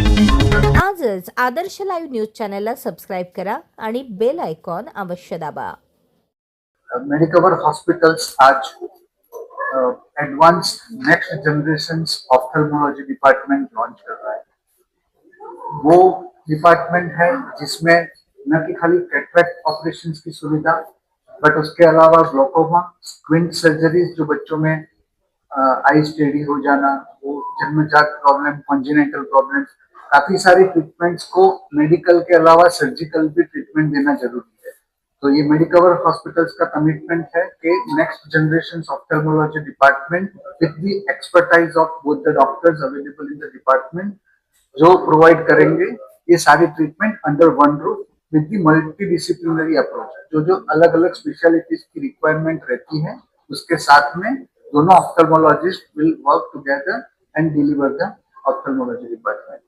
आजच आदर्श live news चॅनलला subscribe करा आणि बेल आयकॉन अवश्य दाबा. मेडिकवर हॉस्पिटल्स आज advanced next generation ophthalmology department launch कर रहा है। वो डिपार्टमेंट है जिसमें न कि खाली कैटरेक्ट ऑपरेशंस की सुविधा बट उसके अलावा ग्लोकोमा, स्क्विंट सर्जरीज जो बच्चों में आई स्टेडी हो जाना, वो जन्मजात प्रॉब्लम, कॉन्जेनिटल प्रॉब्लम, काफी सारी ट्रीटमेंट्स को मेडिकल के अलावा सर्जिकल भी ट्रीटमेंट देना जरूरी है। तो ये मेडिकवर हॉस्पिटल्स का कमिटमेंट है कि नेक्स्ट जनरेशन ऑफ्थल्मोलॉजी डिपार्टमेंट विद the expertise of both the doctors available in the department जो प्रोवाइड करेंगे ये सारी ट्रीटमेंट अंडर वन रूफ विद द मल्टी डिसिप्लिनरी अप्रोच। जो अलग अलग स्पेशलिटीज की रिक्वायरमेंट रहती है उसके साथ में दोनों ophthalmologist will work together and deliver the ophthalmology department.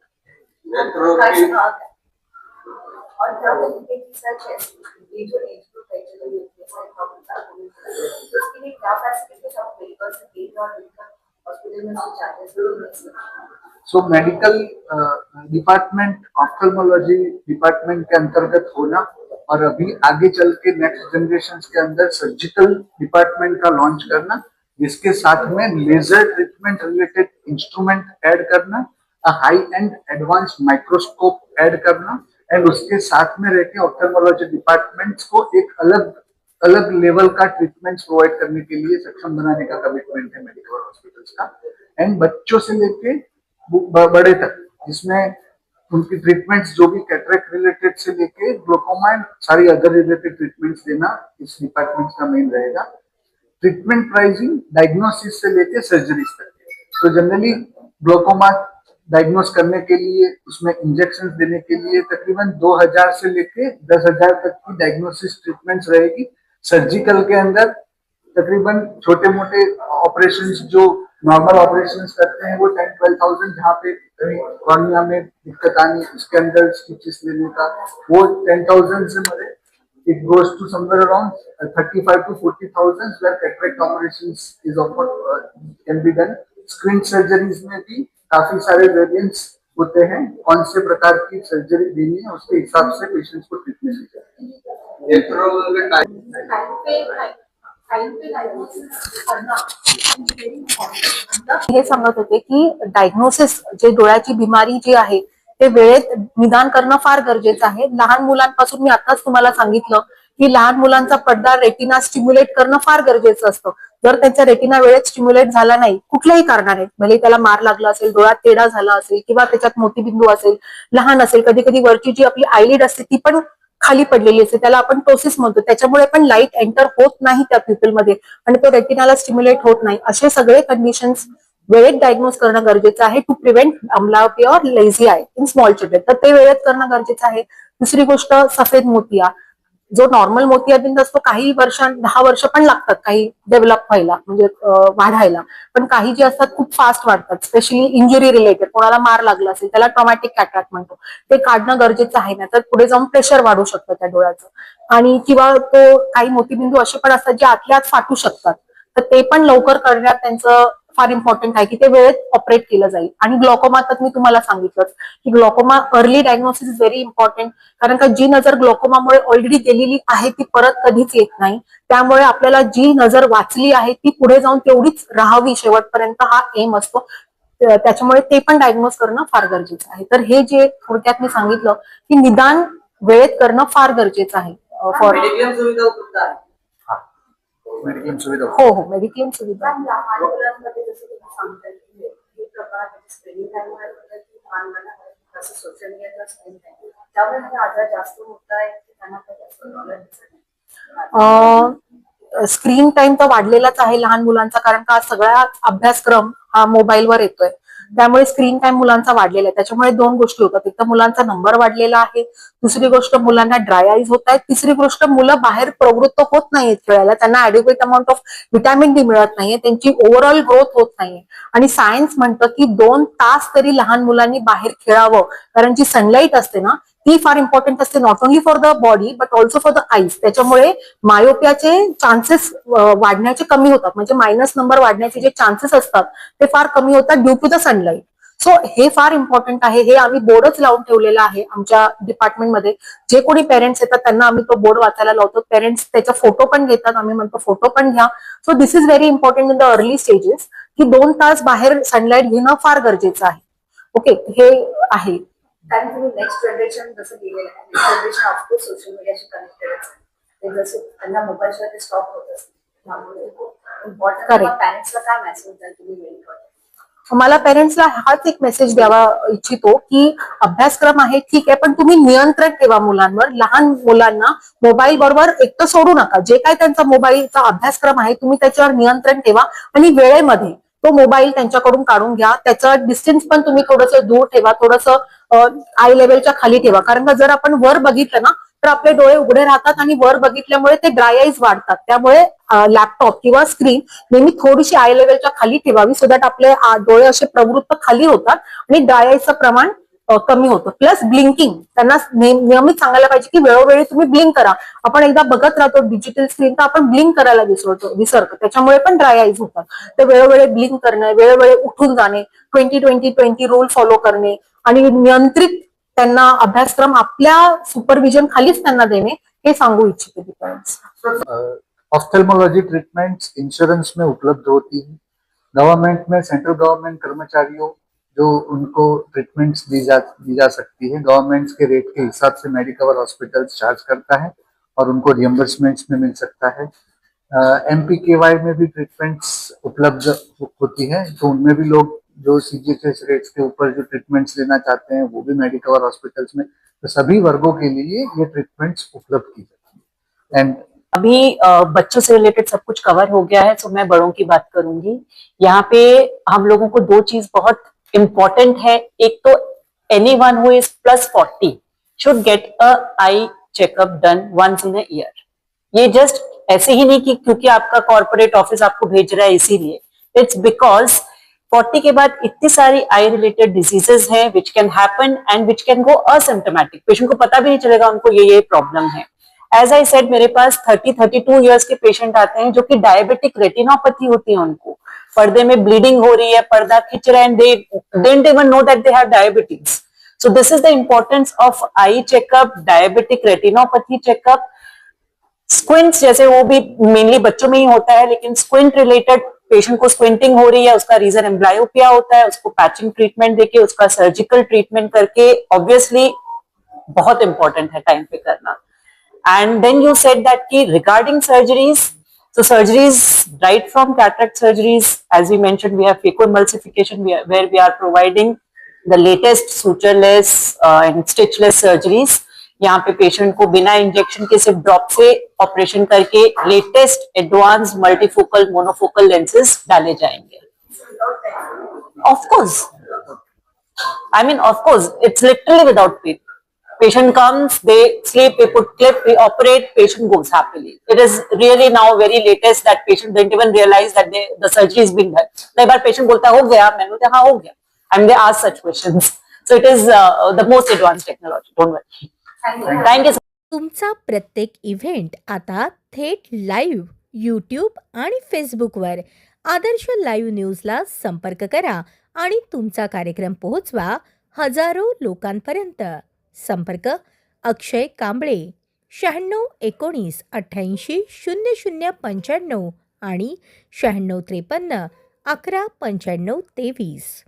So medical department ophthalmology department के अंतर्गत होना और अभी आगे चल के नेक्स्ट जनरेशन के अंदर सर्जिकल डिपार्टमेंट का लॉन्च करना, जिसके साथ में laser treatment related instrument add करना, high end advanced microscope add करना एंड उसके साथ में रहकर ऑफ्थल्मोलॉजी डिपार्टमेंट्स को एक अलग अलग लेवल का ट्रीटमेंट्स प्रोवाइड करने के लिए सक्षम बनाने का कमिटमेंट है मेडिकल हॉस्पिटल्स का। एंड बच्चों से लेके बड़े तक जिसमें उनकी ट्रीटमेंट्स जो भी कैटरेक्ट रिलेटेड से लेके ग्लोकोमा एंड सारी अदर रिलेटेड ट्रीटमेंट्स देना इस डिपार्टमेंट का मेन रहेगा। ट्रीटमेंट प्राइसिंग डायग्नोसिस से लेके सर्जरीज तक। तो जनरली ग्लोकोमा डायग्नोस करने के लिए उसमें इंजेक्शन देने के लिए तकरीबन 2000 से लेके 10,000 तक की डायग्नोसिस ट्रीटमेंट्स रहेगी। सर्जिकल के अंदर तकरीबन छोटे मोटे ऑपरेशंस जो नॉर्मल ऑपरेशंस करते हैं वो 10-12,000, जहाँ पे कॉर्निया में दिक्कत आनी उसके अंदर स्टिचेस लेने का वो 10,000 से मरे it goes to somewhere around 35 to 40,000 where cataract operations is often can be done। Screen surgeries में भी काफी सारे वेरिएंट्स होते हैं, कौन से प्रकार की सर्जरी देनी है उसके हिसाब से पेशेंट्स को ट्रीटमेंट दी जाती है। हे सांगत होते की डायग्नोसिस जे डोळ्याची बिमारी जी आहे ते वेळेत निदान करणं फार गरजेचं आहे। लहान मुलांपासून मी आताच तुम्हाला सांगितलं की लहान मुलांचा पडदा रेटिना स्टिम्युलेट करणं फार गरजेचं असतं। जर त्यांचा रेटिना वेळेत स्टिम्युलेट झाला नाही कुठल्याही कारणाने, भले त्याला मार लागला असेल, डोळा तेढा झाला असेल किंवा त्याच्यात मोतीबिंदू असेल, लहान असेल, कधी कधी वरची जी आपली आयलिड असते ती पण खाली पडलेली असते, त्याला आपण टोसिस म्हणतो, त्याच्यामुळे पण लाईट एंटर होत नाही त्या प्युपलमध्ये आणि तो रेटिनाला स्टिम्युलेट होत नाही। असे सगळे कंडिशन्स वेळेत डायग्नोज करणं गरजेचं आहे टू प्रिव्हेंट अम्ब्लायोपिया और lazy I in small children. तर ते वेळेत करणं गरजेचं आहे। दुसरी गोष्ट सफेद मोतिया, जो नॉर्मल मोतियाबिंद असतो काही 10 वर्ष पण लागतात काही डेव्हलप व्हायला, म्हणजे वाढायला, पण काही जे असतात खूप फास्ट वाढतात, स्पेशली इंजुरी रिलेटेड, कोणाला मार लागला असेल त्याला ट्रॉमॅटिक कॅटरॅक्ट म्हणतो, ते काढणं गरजेचं आहे ना तर पुढे जाऊन प्रेशर वाढू शकतं त्या डोळ्याचं। आणि किंवा तो काही मोतीबिंदू असे पण असतात जे आतल्या आत फाटू शकतात, तर ते पण लवकर करण्यात त्यांचं फार इम्पॉर्टंट आहे की ते वेळेत ऑपरेट केलं जाईल। आणि ग्लोकोमा तर मी तुम्हाला सांगितलं की glaucoma early diagnosis is very important, कारण का जी नजर ग्लोकोमामुळे ऑलरेडी गेलेली आहे ती परत कधीच येत नाही, त्यामुळे आपल्याला जी नजर वाचली आहे ती पुढे जाऊन तेवढीच राहावी शेवटपर्यंत हा एम असतो, त्याच्यामुळे ते पण डायग्नोज करणं फार गरजेचं आहे। तर हे जे थोडक्यात मी सांगितलं की निदान वेळेत करणं फार गरजेचं आहे। फॉर मेडिक्लेम सुविधा उपलब्ध आहे। मेडिक्लेम सुविधा हो मेडिक्लेम सुविधा स्क्रीन टाइम तर वाढलेलाच आहे लहान मुलांचा, कारण का सगळा अभ्यासक्रम हा मोबाईलवर येतोय, त्यामुळे स्क्रीन टाइम मुलांचा वाढलेला आहे। त्याच्यामुळे दोन गोष्टी होतात, एक तर मुलांचा नंबर वाढलेला आहे, दुसरी गोष्ट मुलांना ड्राय आईज होत आहेत, तिसरी गोष्ट मुलं बाहेर प्रवृत्त होत नाहीयेत खेळायला, त्यांना ऍडिक्वेट अमाऊंट ऑफ व्हिटॅमिन डी मिळत नाहीये, त्यांची ओव्हरऑल ग्रोथ होत नाहीये। आणि सायन्स म्हणतं की 2 तास तरी लहान मुलांनी बाहेर खेळावं, कारण जी सनलाईट असते ना ती फार इम्पॉर्टंट असते, not only for the body but also for the eyes. त्याच्यामुळे मायोपियाचे चान्सेस वाढण्याचे कमी होतात, म्हणजे मायनस नंबर वाढण्याचे जे चान्सेस असतात ते फार कमी होतात due to the sunlight. So हे फार इम्पॉर्टंट आहे. हे आम्ही बोर्डच लावून ठेवलेलं आहे आमच्या डिपार्टमेंटमध्ये. जे कोणी पेरेंट्स येतात त्यांना आम्ही तो बोर्ड वाचायला लावतो. पेरेंट्स त्याचा फोटो पण घेतात. आम्ही म्हणतो फोटो पण घ्या. So this is very important in the early stages, की 2 तास बाहेर सनलाईट घेणं फार गरजेचं आहे. ओके, हे आहे. कारण तुम्ही नेक्स्ट जनरेशन जसं दिलेलं आहे, नेक्स्ट जनरेशन ऑफकोर्स सोशल मीडियाशी कनेक्टेडच आहे. ते जसं त्यांना मोबाईलशिवाय ते स्टॉप होत असते. त्यामुळे इम्पॉर्टंट Correct. पॅरेंट्सला काय मेसेज द्याल तुम्ही वेळ मला पेरेंट्सला हाच एक मेसेज द्यावा इच्छितो, की अभ्यासक्रम आहे ठीक आहे, पण तुम्ही नियंत्रण ठेवा मुलांवर. लहान मुलांना मोबाईल बरोबर एकटं सोडू नका. जे काय त्यांचा मोबाईलचा अभ्यासक्रम आहे तुम्ही त्याच्यावर नियंत्रण ठेवा आणि वेळेमध्ये तो मोबाईल त्यांच्याकडून काढून घ्या. त्याचं डिस्टन्स पण तुम्ही थोडंसं दूर ठेवा, थोडंसं आय लेवलच्या खाली ठेवा. कारण का जर आपण वर बघितलं ना तर आपले डोळे उघडे राहतात आणि वर बघितल्यामुळे ते ड्राय आईज वाढतात. त्यामुळे लॅपटॉप किंवा स्क्रीन नेहमी थोडीशी आय लेवलच्या खाली ठेवावी, सो दॅट आपले डोळे असे प्रवृत्त खाली होतात आणि ड्राय आईजचं प्रमाण कमी होतं. प्लस ब्लिंकिंग त्यांना नियमित सांगायला पाहिजे की वेळोवेळी तुम्ही ब्लिंक करा. आपण एकदा बघत राहतो डिजिटल स्क्रीन तर आपण ब्लिंक करायला विसरतो. त्याच्यामुळे पण ड्राय आईज होतात. तर वेळोवेळी ब्लिंक करणे, वेळोवेळी उठून जाणे, 20-20-20 रूल फॉलो करणे आणि नियंत्रित त्यांना अभ्यासक्रम आपल्या सुपरविजन खालीच त्यांना देणे, हे सांगू इच्छिते पेरेंट्स. ऑफ्थेल्मोलॉजी ट्रीटमेंट्स इंश्योरेंस में उपलब्ध होती है. गवर्नमेंट में सेंट्रल गवर्नमेंट कर्मचारियों जो उनको ट्रीटमेंट्स दी जा सकती है, गवर्नमेंट के रेट के हिसाब से मेडिकवर हॉस्पिटल चार्ज करता है और उनको रियम्बर्समेंट्स में मिल सकता है. MPKY में भी ट्रीटमेंट्स उपलब्ध होती है, तो उनमें भी लोग जो CGHS रेट्स के ऊपर जो ट्रीटमेंट्स लेना चाहते हैं वो भी मेडिकवर हॉस्पिटल्स में, तो सभी वर्गों के लिए ये ट्रीटमेंट्स उपलब्ध की जाती है. एंड अभी बच्चों से रिलेटेड सब कुछ कवर हो गया है, तो मैं बड़ों की बात करूंगी. यहाँ पे हम लोगों को 2 चीज बहुत इम्पोर्टेंट है. एक तो anyone who is +40 should get a eye checkup done once in a year. ये जस्ट ऐसे ही नहीं कि क्योंकि आपका कॉर्पोरेट ऑफिस आपको भेज रहा है इसीलिए. इट्स बिकॉज 40 के बाद इतनी सारी आई रिलेटेड डिजीजेस हैं which can happen and which can go asymptomatic. Patient को पता भी नहीं चलेगा उनको ये प्रॉब्लम है. एज आई सेड, मेरे पास 30-32 ईयर्स के पेशेंट आते हैं जो कि डायबिटिक रेटिनोपैथी होती है. उनको पर्दे में ब्लीडिंग हो रही है, पर्दा खिंच रहा है, and they didn't even know that they have diabetes. So this is the importance of eye checkup, diabetic retinopathy checkup. Squints जैसे वो भी मेनली बच्चों में ही होता है, लेकिन स्क्विंट रिलेटेड पेशेंट को स्क्विंटिंग हो रही है, उसका रीजन एम्ब्लायोपिया होता है, उसको पैचिंग ट्रीटमेंट देके उसका सर्जिकल ट्रीटमेंट करके ऑब्वियसली बहुत इंपॉर्टेंट है टाइम पे करना. And then you said that ki regarding surgeries, so surgeries right from cataract surgeries, as we mentioned, we have phacoemulsification where we are providing the latest sutureless and stitchless surgeries. यहाँ पे patient को बिना injection के सिर्फ drop से operation करके latest advance multifocal monofocal lenses डाले जाएंगे. Of course, I mean, of course, it's literally without pain. Patient comes, they sleep, we put clip, we operate, patient goes happily. It is really now very latest that patient didn't even realize that the surgery is being done. कई बार patient बोलता है हो गया, मैंने बोलता हाँ हो गया, and they ask such questions. So it is the most advanced technology. Don't worry. Thank you. तुमचा प्रत्येक event आता थेट लाईव्ह यूट्यूब आणि फेसबुकवर आदर्श लाईव्ह न्यूजला संपर्क करा आणि तुमचा कार्यक्रम पोहोचवा हजारो लोकांपर्यंत. संपर्क अक्षय कांबळे 96 19 88 00 95 आणि 96 53 11 95 23.